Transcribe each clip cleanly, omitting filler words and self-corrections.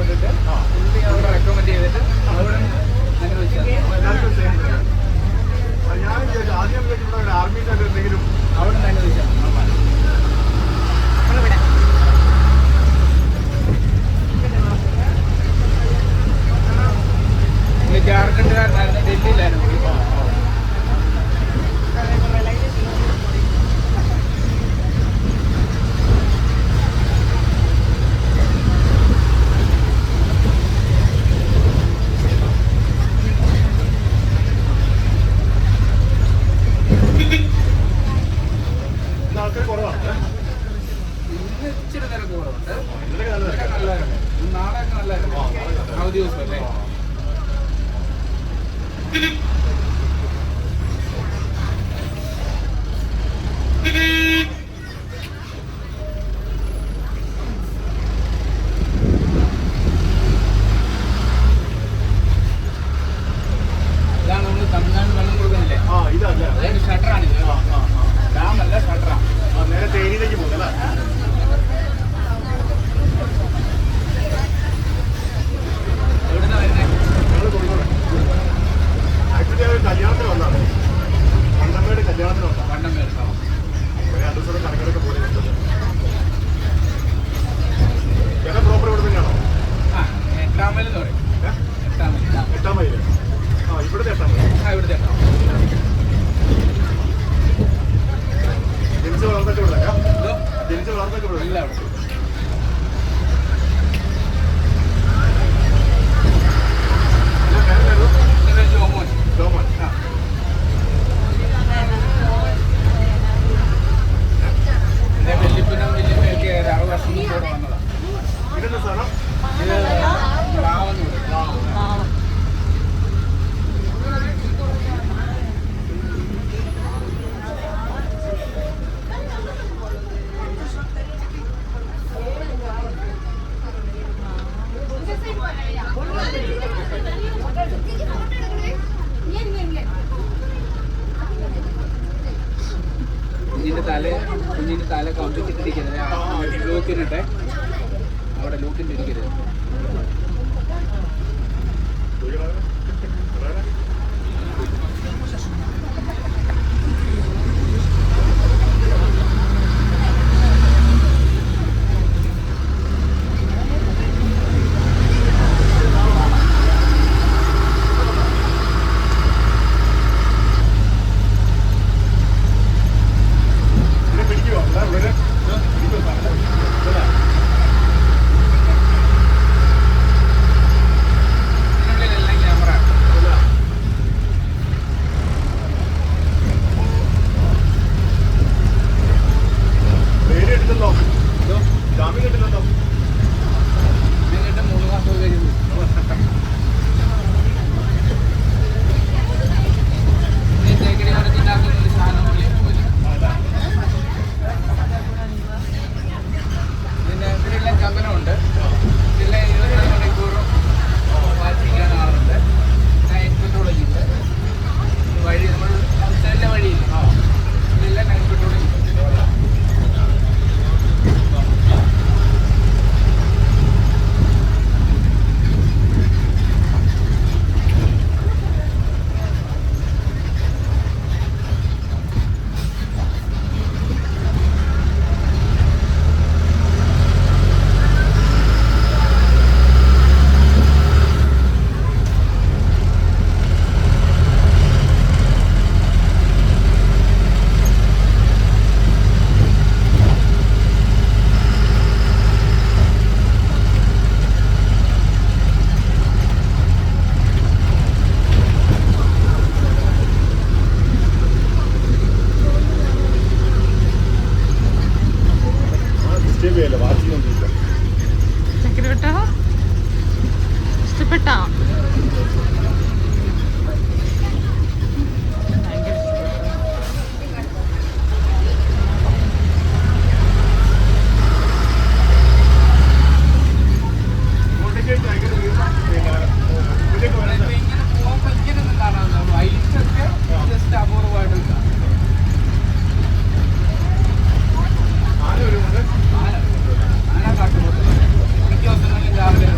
പരിചയപ്പെട്ടിട്ട് പുള്ളി അവിടെ റെക്കമെൻഡ് ചെയ്തിട്ട് അവിടെ അങ്ങനെ വെച്ചാൽ അവിടെ തന്നെ വെച്ചാൽ ജാർഖണ്ഡുകാരനായിരുന്നു, ഡൽഹിയിലായിരുന്നു. ഇച്ചിരി തിരക്ക് കുറവുണ്ട്. നല്ലതായിരുന്നു, നാളെയൊക്കെ നല്ലതായിരുന്നു. അവധി ദിവസം അല്ലേ? ഇതാണ് നമ്മൾ തമിഴ്നാട് വെള്ളം കൊടുക്കുന്നില്ലേ? അതിന്റെ ഷട്ടറാണിത്. ഡാമല്ല, ഷട്ടറാണ്. നേരെ തേനിയിലേക്ക് പോകും അല്ലേ? എവിടുന്ന വരുന്നത്? ആക്ച്വലി കല്യാണത്തിന് വന്നാണ്, വണ്ടമ്മയുടെ കല്യാണത്തിന് വന്നാണ്. വണ്ടമ്മേട് രണ്ടു ദിവസം കടകളൊക്കെ പോലെ ചേട്ടാ പ്രോപ്പർ ഇവിടെ തന്നെയാണോ? എട്ടാം മൈൽ എന്ന് പറയും. എട്ടാം മൈൽ. ഇവിടുത്തെ 8 മൈൽ. ഇവിടുത്തെ ജനിച്ച് വളർന്നൊക്കെ ഇവിടെ ജനിച്ച് വളർന്നൊക്കെ ഇവിടെ ഇല്ല. അവിടെ ജോമോൻ. ജോമോൻ. എൻ്റെ വല്യപ്പനും വല്യമ്മയൊക്കെ 6 വർഷം മുമ്പ് ഇവിടെ വന്നതാണ്. ഇതെന്താ സ്ഥലം? ഇത് ലാവെന്ന് പറയും. കുഞ്ഞിൻ്റെ തല കമ്പിച്ചിട്ടിരിക്കുന്നത് ലൂക്കിനിട്ടെ അവിടെ ലൂക്കിൻ്റെ ഇരിക്കരുത്. ഇഷ്ടപ്പെട്ടോ? ആന കാട്ടുപോത്ത് മിക്ക ദിവസങ്ങളിലും രാവിലെ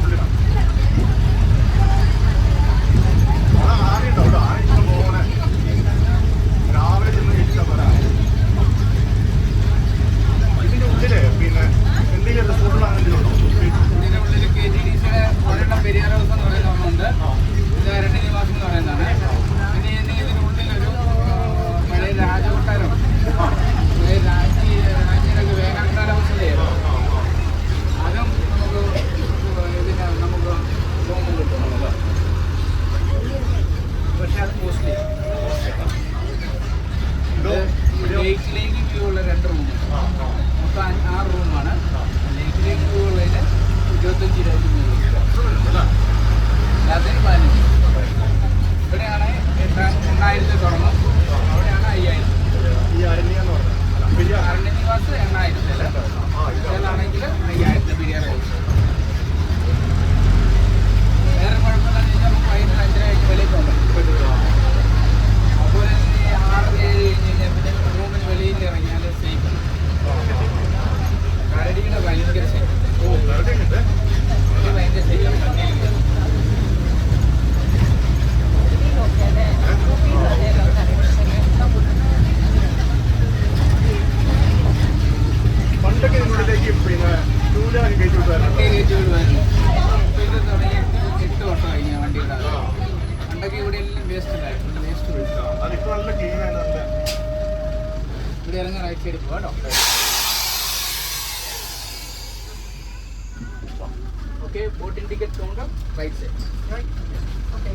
ഉള്ളിലാണ്. അവിടെ ആനയുണ്ടോ? അവിടെ ആന ഇഷ്ടം പോലെ. രാവിലെ ചെന്ന് ഇഷ്ടം പോലെ ആന. ഇതിന്റെ ഉള്ളില് പിന്നെ എന്തെങ്കിലും റിസോർട്ടുകൾ അങ്ങനെ ഉണ്ടോ? ഇതിന്റെ ഉള്ളിൽ KTDCയുടെ ഒരെണ്ണം പെരിയാർ ഹൗസ് എന്ന് പറയുന്ന ഒന്നുണ്ട്. ഇത് അരണ്യ നിവാസം എന്ന് പറയുന്നതാണ്. പിന്നെ ഇതിന്റെ ഉള്ളിലൊരു പഴയ രാജകൊട്ടാരം, രാജ്യയുടെ വേനൽക്കാല അവസ്ഥയായിരുന്നു. അതും നമുക്ക് റൂമിൽ കിട്ടും. പക്ഷെ അത് കോസ്റ്റ്ലി. ലേക്കിലേക്ക് വ്യൂ ഉള്ള 2 റൂമുണ്ട്. മൊത്തം 6 റൂമാണ്. ലേക്കിലേക്ക് വ്യൂ ഉള്ളതിന് 25,000 രാത്രി 15. ഇവിടെയാണ് 8,000 തുടങ്ങും. അവിടെയാണ് 5,000. ഈ അരണ്യ എന്ന് പറഞ്ഞാൽ അരണ്യ നിവാസ് 8,000. ഇതിലാണെങ്കിൽ 5,000 പെരിയാർ ഹൗസ്. വേറെ കുഴപ്പമില്ലെന്ന് വെച്ചാൽ നമുക്ക് വൈകിട്ട് 5:30 വെളിയിൽ പോകാൻ പറ്റും. അതുപോലെ തന്നെ 6-7 കഴിഞ്ഞ് കഴിഞ്ഞാൽ പിന്നെ റൂമിന് വെളിയിൽ ഇറങ്ങിയാൽ സേഫ്. കരടിയുടെ ഭയങ്കര സേഫ്. ഭയങ്കര സേഫ്. പണ്ടൊക്കെ ഇതിനുള്ളിലേക്ക് പിന്നെ ടൂലൊക്കെ കയറ്റി വിട്ടുമായിരുന്നു. ഇപ്പോൾ ഇത് തുടങ്ങി 8 വർഷം കഴിഞ്ഞ വണ്ടിയുടെ. പണ്ടൊക്കെ ഇവിടെ എല്ലാം വേസ്റ്റ് ഉണ്ടായിരുന്നു. വേസ്റ്റ് വിളിച്ചു. അതിപ്പോൾ നല്ല ക്ലീൻ ആയതുകൊണ്ട് ഇവിടെ ഇറങ്ങാൻ റൈറ്റ് സൈഡിൽ പോകാം കേട്ടോ. Okay, boating ticket counter right side. Okay.